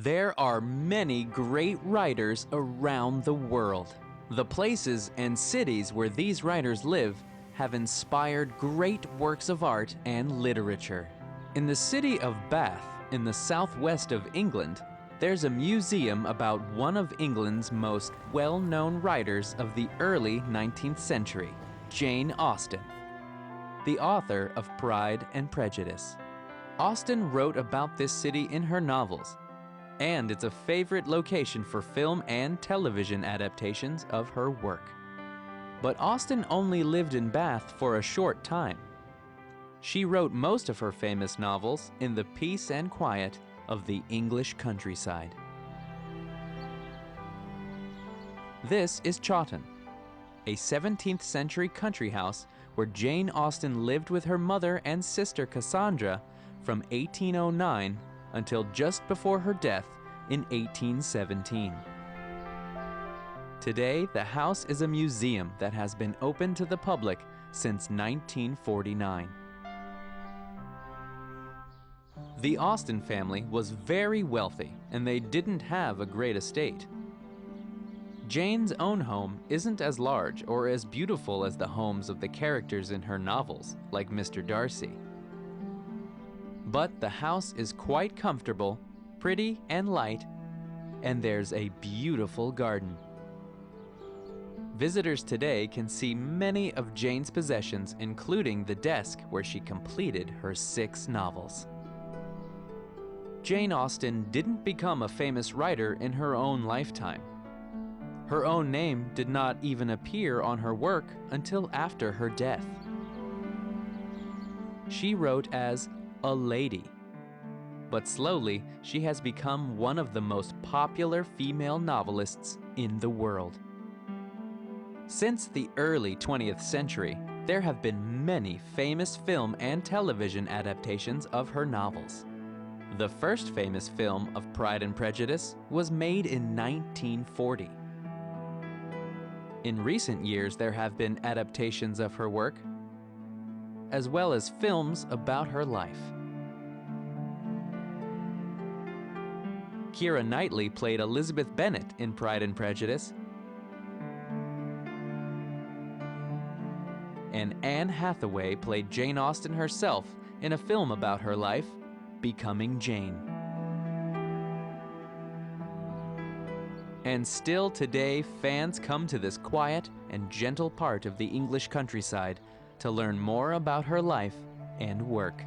There are many great writers around the world. The places and cities where these writers live have inspired great works of art and literature. In the city of Bath, in the southwest of England, there's a museum about one of England's most well-known writers of the early 19th century, Jane Austen, the author of Pride and Prejudice. Austen wrote about this city in her novels, and it's a favorite location for film and television adaptations of her work. But Austen only lived in Bath for a short time. She wrote most of her famous novels in the peace and quiet of the English countryside. This is Chawton, a 17th century country house where Jane Austen lived with her mother and sister Cassandra from 1809 until just before her death in 1817. Today, the house is a museum that has been open to the public since 1949. The Austen family was very wealthy, and they didn't have a great estate. Jane's own home isn't as large or as beautiful as the homes of the characters in her novels, like Mr. Darcy. But the house is quite comfortable, pretty and light, and there's a beautiful garden. Visitors today can see many of Jane's possessions, including the desk where she completed her 6 novels. Jane Austen didn't become a famous writer in her own lifetime. Her own name did not even appear on her work until after her death. She wrote as a lady, but slowly she has become one of the most popular female novelists in the world. Since the early 20th century, there have been many famous film and television adaptations of her novels. The first famous film of Pride and Prejudice was made in 1940. In recent years, there have been adaptations of her work, as well as films about her life. Keira Knightley played Elizabeth Bennet in Pride and Prejudice, and Anne Hathaway played Jane Austen herself in a film about her life, Becoming Jane. And still today, fans come to this quiet and gentle part of the English countryside to learn more about her life and work.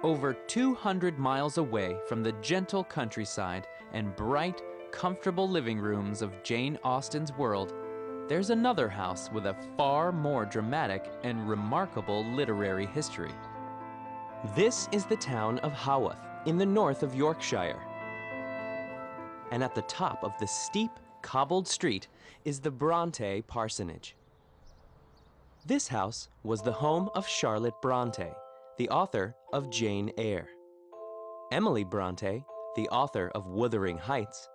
Over 200 miles away from the gentle countryside and bright, comfortable living rooms of Jane Austen's world, there's another house with a far more dramatic and remarkable literary history. This is the town of Haworth in the north of Yorkshire. And at the top of the steep, cobbled street is the Bronte parsonage. This house was the home of Charlotte Bronte, the author of Jane Eyre, Emily Bronte, the author of Wuthering Heights,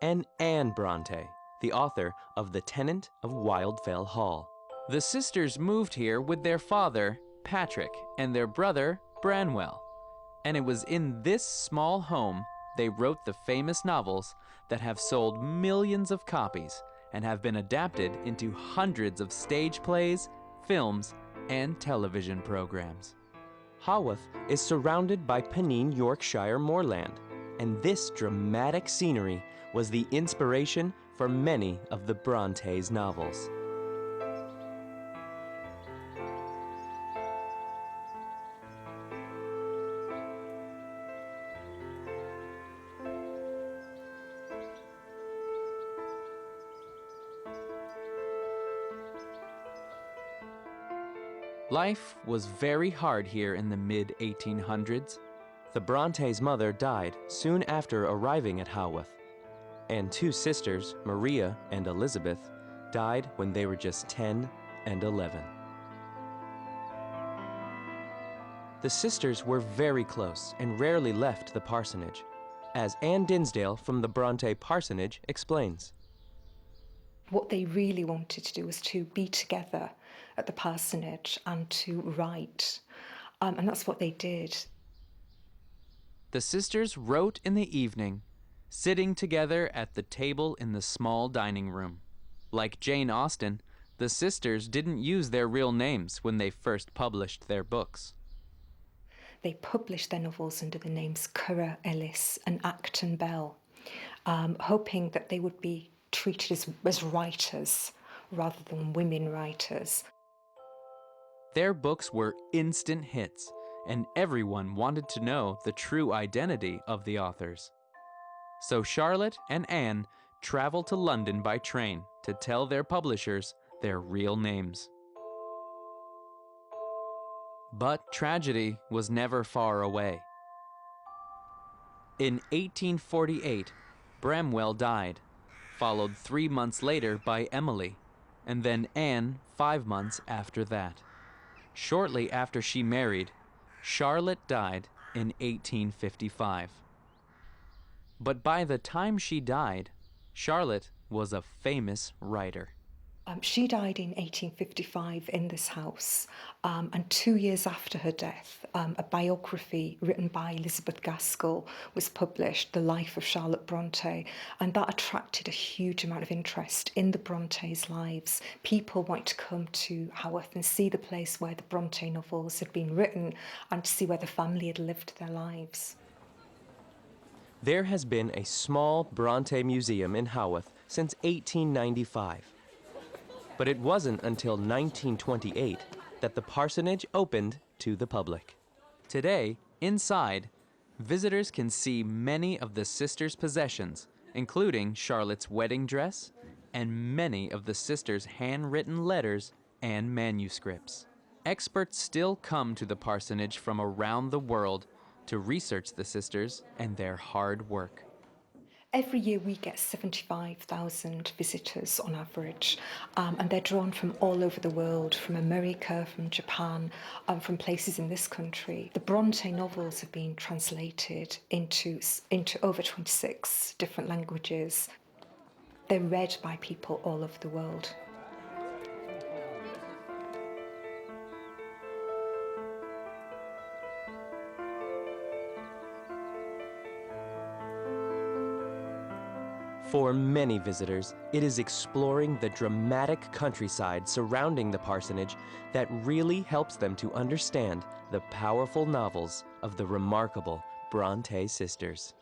and Anne Bronte, the author of The Tenant of Wildfell Hall. The sisters moved here with their father, Patrick, and their brother, Branwell, and it was in this small home they wrote the famous novels that have sold millions of copies and have been adapted into hundreds of stage plays, films, and television programs. Haworth is surrounded by Pennine Yorkshire moorland, and this dramatic scenery was the inspiration for many of the Brontes' novels. Life was very hard here in the mid-1800s. The Brontes' mother died soon after arriving at Haworth, and 2 sisters, Maria and Elizabeth, died when they were just 10 and 11. The sisters were very close and rarely left the parsonage, as Anne Dinsdale from the Bronte Parsonage explains. What they really wanted to do was to be together at the parsonage and to write. And that's what they did. The sisters wrote in the evening, sitting together at the table in the small dining room. Like Jane Austen, the sisters didn't use their real names when they first published their books. They published their novels under the names Currer Ellis and Acton Bell, hoping that they would be treated as writers rather than women writers. Their books were instant hits, and everyone wanted to know the true identity of the authors. So Charlotte and Anne traveled to London by train to tell their publishers their real names. But tragedy was never far away. In 1848, Bramwell died, followed 3 months later by Emily, and then Anne 5 months after that. Shortly after she married, Charlotte died in 1855. But by the time she died, Charlotte was a famous writer. She died in 1855 in this house, and 2 years after her death, a biography written by Elizabeth Gaskell was published, The Life of Charlotte Bronte, and that attracted a huge amount of interest in the Brontes' lives. People wanted to come to Haworth and see the place where the Bronte novels had been written and to see where the family had lived their lives. There has been a small Bronte museum in Haworth since 1895. But it wasn't until 1928 that the parsonage opened to the public. Today, inside, visitors can see many of the sisters' possessions, including Charlotte's wedding dress and many of the sisters' handwritten letters and manuscripts. Experts still come to the parsonage from around the world to research the sisters and their hard work. Every year we get 75,000 visitors on average, and they're drawn from all over the world, from America, from Japan, from places in this country. The Bronte novels have been translated into over 26 different languages. They're read by people all over the world. For many visitors, it is exploring the dramatic countryside surrounding the parsonage that really helps them to understand the powerful novels of the remarkable Bronte sisters.